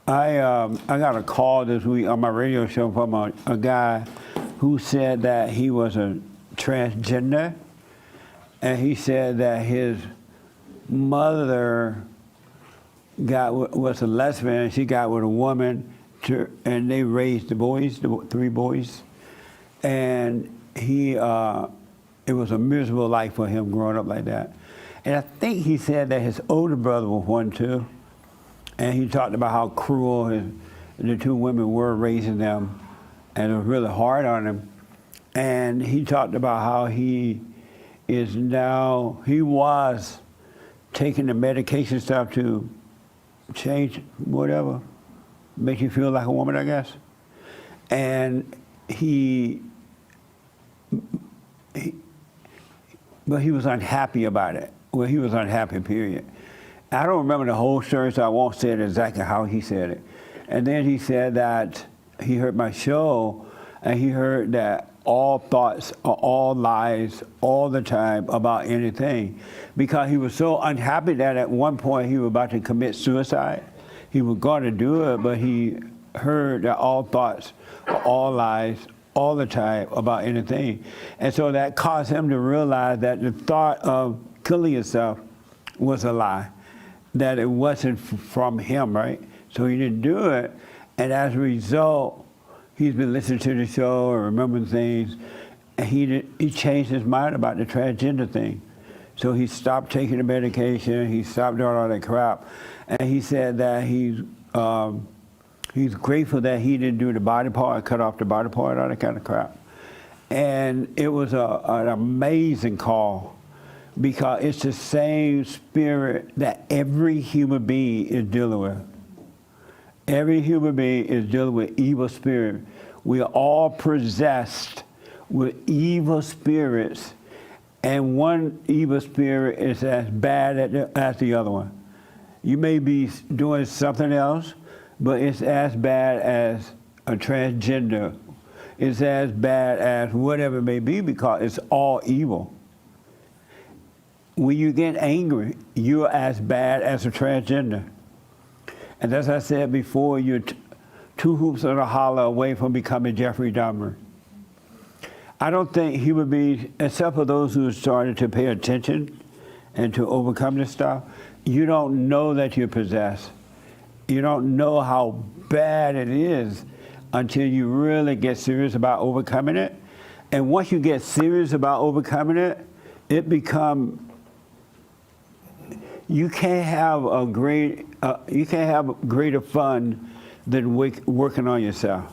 I got a call this week on my radio show from a guy who said that he was a transgender, and he said that his mother was a lesbian. She got with a woman, and they raised the 3 boys, and it was a miserable life for him growing up like that. And I think he said that his older brother was one too, and he talked about how cruel the 2 women were raising them, and it was really hard on him. And he talked about how he was taking the medication stuff to change whatever, make you feel like a woman, I guess. And but he was unhappy about it. Well, he was unhappy, period. I don't remember the whole story, so I won't say it exactly how he said it. And then he said that he heard my show, and he heard that all thoughts are all lies all the time about anything, because he was so unhappy that at one point he was about to commit suicide. He was going to do it, but he heard that all thoughts are all lies all the time about anything. And so that caused him to realize that the thought of killing yourself was a lie, that it wasn't from him, right? So he didn't do it, and as a result, he's been listening to the show and remembering things, and he changed his mind about the transgender thing. So he stopped taking the medication, he stopped doing all that crap, and he said that he's grateful that he didn't do the body part, cut off the body part, all that kind of crap. And it was an amazing call, because it's the same spirit that every human being is dealing with. Every human being is dealing with evil spirit. We are all possessed with evil spirits, and one evil spirit is as bad as the other one. You may be doing something else, but it's as bad as a transgender. It's as bad as whatever it may be, because it's all evil. When you get angry, you're as bad as a transgender. And as I said before, you're 2 hoops and a holler away from becoming Jeffrey Dahmer. I don't think human beings, except for those who have started to pay attention and to overcome this stuff, you don't know that you're possessed. You don't know how bad it is until you really get serious about overcoming it. And once you get serious about overcoming it, it becomes, you can't have greater fun than working on yourself.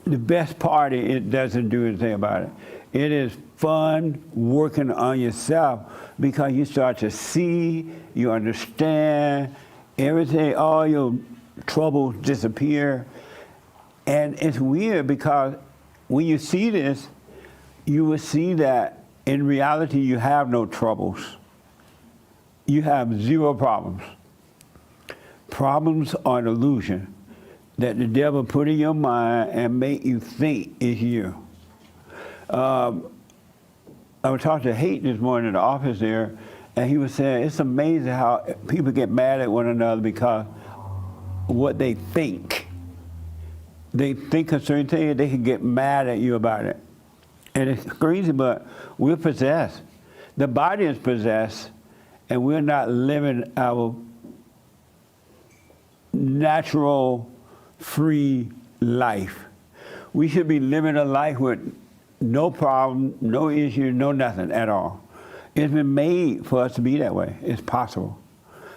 The best part is it doesn't do anything about it. It is fun working on yourself, because you start to see, you understand everything, all your troubles disappear. And it's weird, because when you see this, you will see that in reality you have no troubles. You have 0 problems. Problems are an illusion that the devil put in your mind and make you think is you. I was talking to Haight this morning in the office there, and he was saying it's amazing how people get mad at one another because what they think. They think a certain thing, and they can get mad at you about it. And it's crazy, but we're possessed. The body is possessed, and we're not living our natural, free life. We should be living a life with no problem, no issue, no nothing at all. It's been made for us to be that way. It's possible.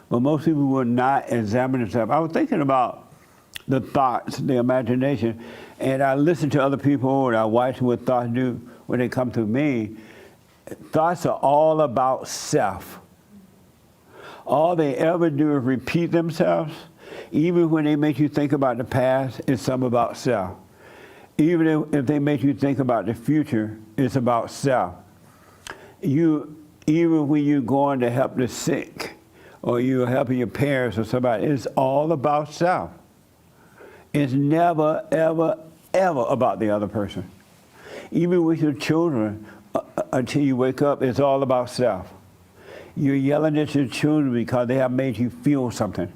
But most people will not examine themselves. I was thinking about the thoughts, the imagination, and I listen to other people, and I watch what thoughts do when they come to me. Thoughts are all about self. All they ever do is repeat themselves. Even when they make you think about the past, it's something about self. Even if they make you think about the future, it's about self. Even when you're going to help the sick, or you're helping your parents or somebody, it's all about self. It's never, ever, ever about the other person. Even with your children, until you wake up, it's all about self. You're yelling at your children because they have made you feel something.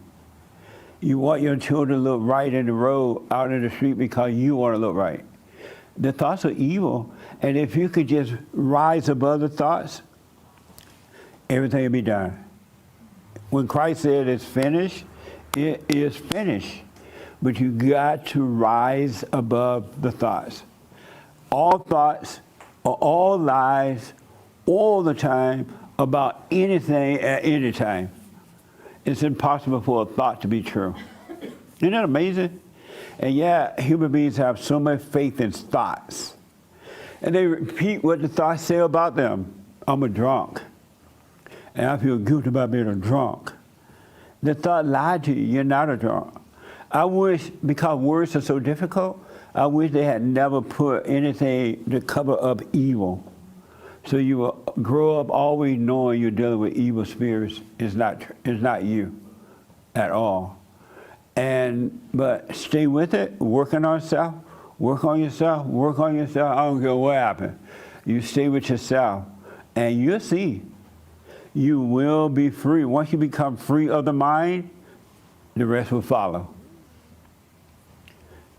You want your children to look right in the road, out in the street, because you want to look right. The thoughts are evil, and if you could just rise above the thoughts, everything will be done. When Christ said it's finished, it is finished. But you got to rise above the thoughts. All thoughts are all lies all the time about anything at any time. It's impossible for a thought to be true. Isn't that amazing? And yeah, human beings have so much faith in thoughts. And they repeat what the thoughts say about them. I'm a drunk. And I feel guilty about being a drunk. The thought lied to you. You're not a drunk. I wish, because words are so difficult, I wish they had never put anything to cover up evil. So you will grow up always knowing you're dealing with evil spirits. It's not you at all. But stay with it, working on yourself, work on yourself, work on yourself. I don't care what happens. You stay with yourself, and you'll see. You will be free. Once you become free of the mind, the rest will follow.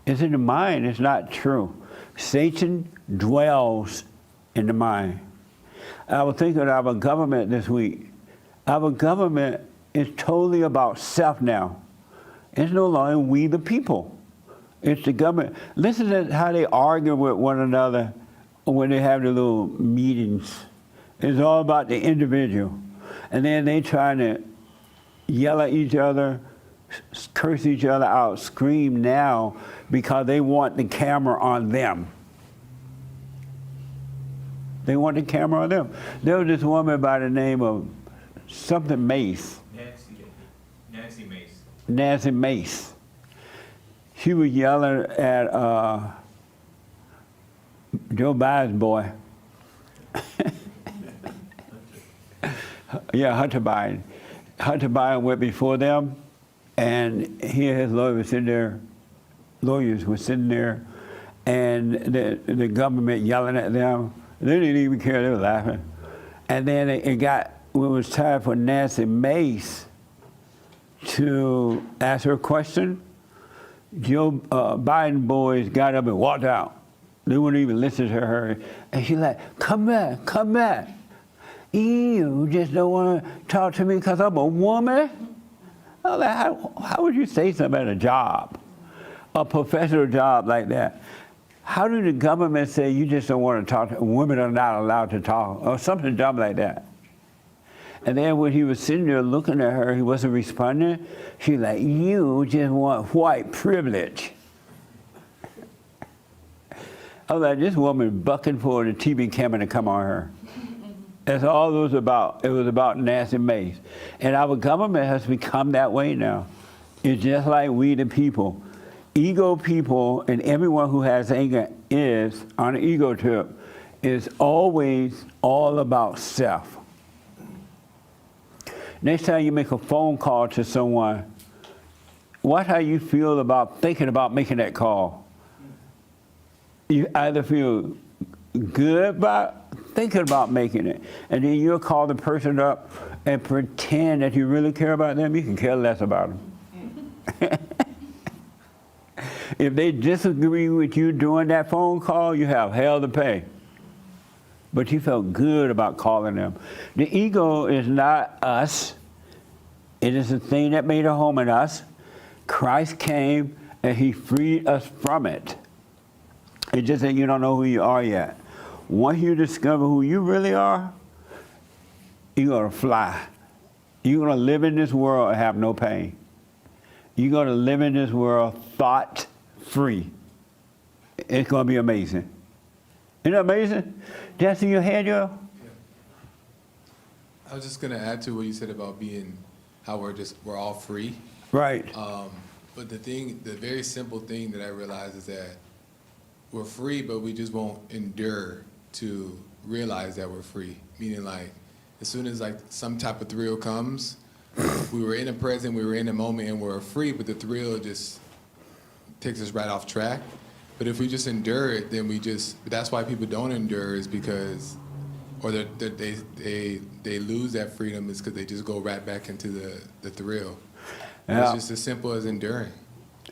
It's in the mind, it's not true. Satan dwells in the mind. I was thinking of our government this week. Our government is totally about self now. It's no longer we the people. It's the government. Listen to how they argue with one another when they have their little meetings. It's all about the individual. And then they trying to yell at each other, curse each other out, scream now because they want the camera on them. They want the camera on them. There was this woman by the name of something Mace. Nancy Mace. Nancy Mace. She was yelling at Joe Biden's boy. Yeah, Hunter Biden. Hunter Biden went before them, and he and his lawyers were sitting there, and the government yelling at them. They didn't even care, they were laughing. And then when it was time for Nancy Mace to ask her a question, Joe Biden boys got up and walked out. They wouldn't even listen to her. And she's like, come back, come back. You just don't want to talk to me because I'm a woman? I was like, how would you say something at a job, a professional job like that? How did the government say you just don't want to talk to women are not allowed to talk, or something dumb like that? And then when he was sitting there looking at her, he wasn't responding. She's like, you just want white privilege. I was like, this woman bucking for the TV camera to come on her. That's all it was about. It was about Nancy Mace. And our government has become that way now. It's just like we the people. Ego people and everyone who has anger is, on an ego trip, is always all about self. Next time you make a phone call to someone, what how you feel about thinking about making that call? You either feel good about thinking about making it, and then you'll call the person up and pretend that you really care about them. You can care less about them. If they disagree with you during that phone call, you have hell to pay. But you felt good about calling them. The ego is not us. It is the thing that made a home in us. Christ came and he freed us from it. It's just that you don't know who you are yet. Once you discover who you really are, you're going to fly. You're going to live in this world and have no pain. You're going to live in this world thought-free. It's going to be amazing. Isn't it amazing? That's in your head, yo? Yeah. I was just going to add to what you said about being, how we're all free. Right. But the very simple thing that I realized is that we're free, but we just won't endure to realize that we're free. Meaning, like, as soon as like some type of thrill comes, we were in the present, we were in the moment, and we're free, but the thrill just takes us right off track. But if we just endure it, then that's why people don't endure, is because, or they lose that freedom, is because they just go right back into the thrill. Yeah. It's just as simple as enduring.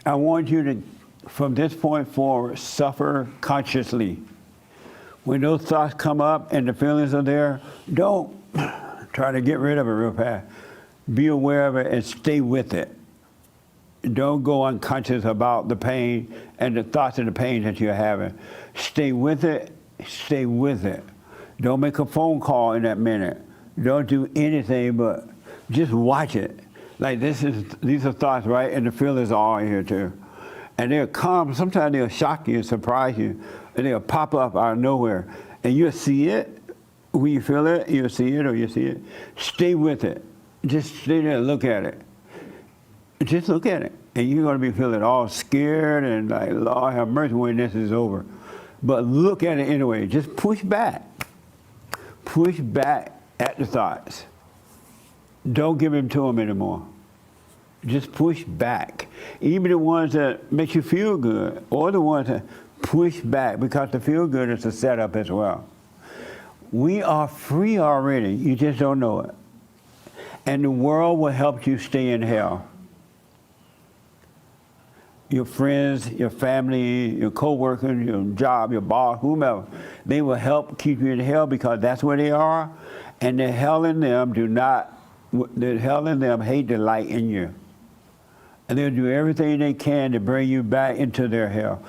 I want you to, from this point forward, suffer consciously. When those thoughts come up and the feelings are there, don't try to get rid of it real fast. Be aware of it and stay with it. Don't go unconscious about the pain and the thoughts and the pain that you're having. Stay with it, stay with it. Don't make a phone call in that minute. Don't do anything but just watch it. Like these are thoughts, right? And the feelings are all here too. And they'll come, sometimes they'll shock you and surprise you, and they'll pop up out of nowhere. And you'll see it, when you feel it, you'll see it or you'll see it. Stay with it. Just stay there and look at it. Just look at it. And you're gonna be feeling all scared and like, Lord have mercy when this is over. But look at it anyway. Just push back. Push back at the thoughts. Don't give in to them anymore. Just push back. Even the ones that make you feel good, or the ones that push back, because the feel good is a setup as well. We are free already, you just don't know it. And the world will help you stay in hell. Your friends, your family, your co-workers, your job, your boss, whomever, they will help keep you in hell because that's where they are. And the hell in them hate the light in you. And they'll do everything they can to bring you back into their hell.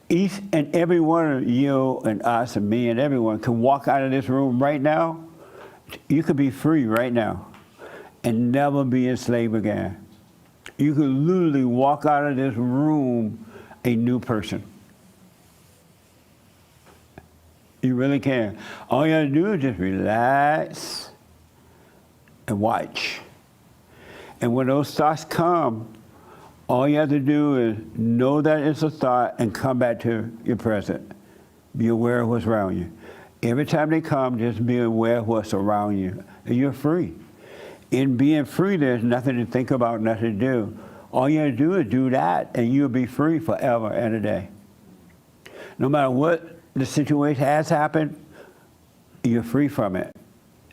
Each and every one of you and us and me and everyone can walk out of this room right now. You could be free right now and never be enslaved again. You could literally walk out of this room a new person. You really can. All you have to do is just relax and watch. And when those thoughts come, all you have to do is know that it's a thought and come back to your present. Be aware of what's around you. Every time they come, just be aware of what's around you. And you're free. In being free, there's nothing to think about, nothing to do. All you have to do is do that, and you'll be free forever and a day. No matter what the situation has happened, you're free from it.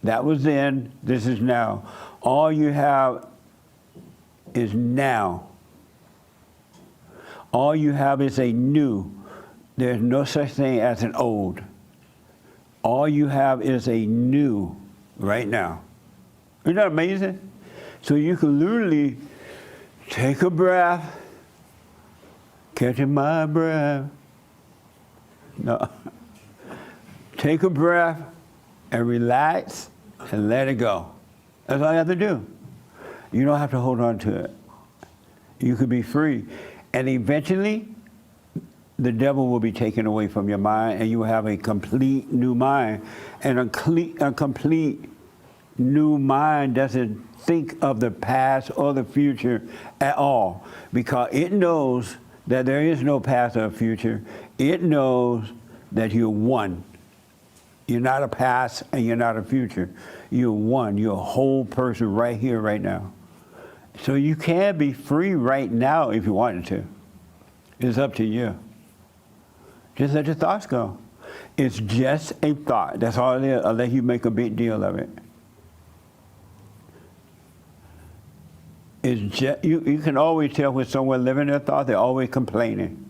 That was then, this is now. All you have is now. All you have is a new. There's no such thing as an old. All you have is a new right now. Isn't that amazing? So you can literally take a breath, catching my breath. No. Take a breath and relax and let it go. That's all you have to do. You don't have to hold on to it. You could be free. And eventually, the devil will be taken away from your mind and you will have a complete new mind. And a complete new mind doesn't think of the past or the future at all because it knows that there is no past or future. It knows that you're one. You're not a past and you're not a future. You're one. You're a whole person right here, right now. So you can be free right now if you wanted to. It's up to you. Just let your thoughts go. It's just a thought. That's all it is, unless you make a big deal of it. It's just, you can always tell when someone living their thought, they're always complaining.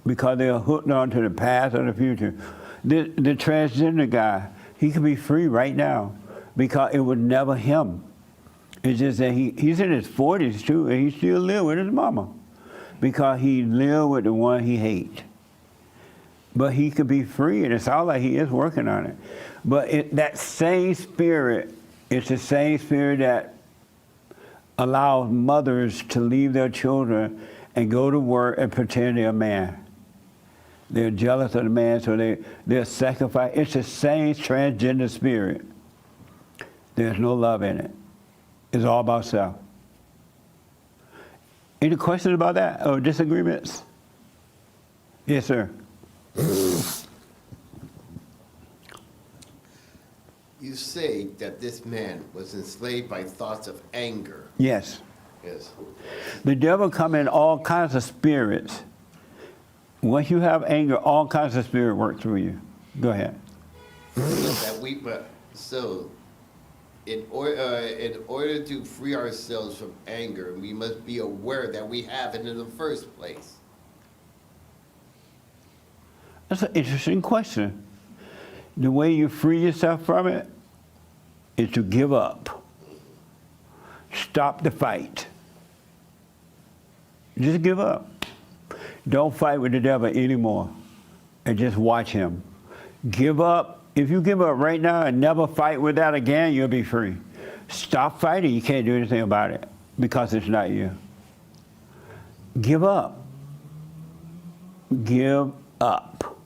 Because they're hooked on to the past or the future. The transgender guy, he can be free right now because it was never him. It's just that he's in his 40s too, and he still lives with his mama because he lived with the one he hates. But he could be free, and it sounds like he is working on it. But that same spirit, it's the same spirit that allows mothers to leave their children and go to work and pretend they're a man. They're jealous of the man, so they're sacrificed. It's the same transgender spirit. There's no love in it. It's all about self. Any questions about that or disagreements? Yes, sir. You say that this man was enslaved by thoughts of anger. Yes. Yes. The devil come in all kinds of spirits. Once you have anger, all kinds of spirit work through you. Go ahead. That we, so in order to free ourselves from anger, we must be aware that we have it in the first place. That's an interesting question. The way you free yourself from it is to give up. Stop the fight. Just give up. Don't fight with the devil anymore and just watch him. Give up. If you give up right now and never fight with that again, you'll be free. Stop fighting. You can't do anything about it because it's not you. Give up. Give up.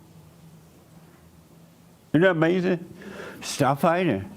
Isn't that amazing? Stop fighting.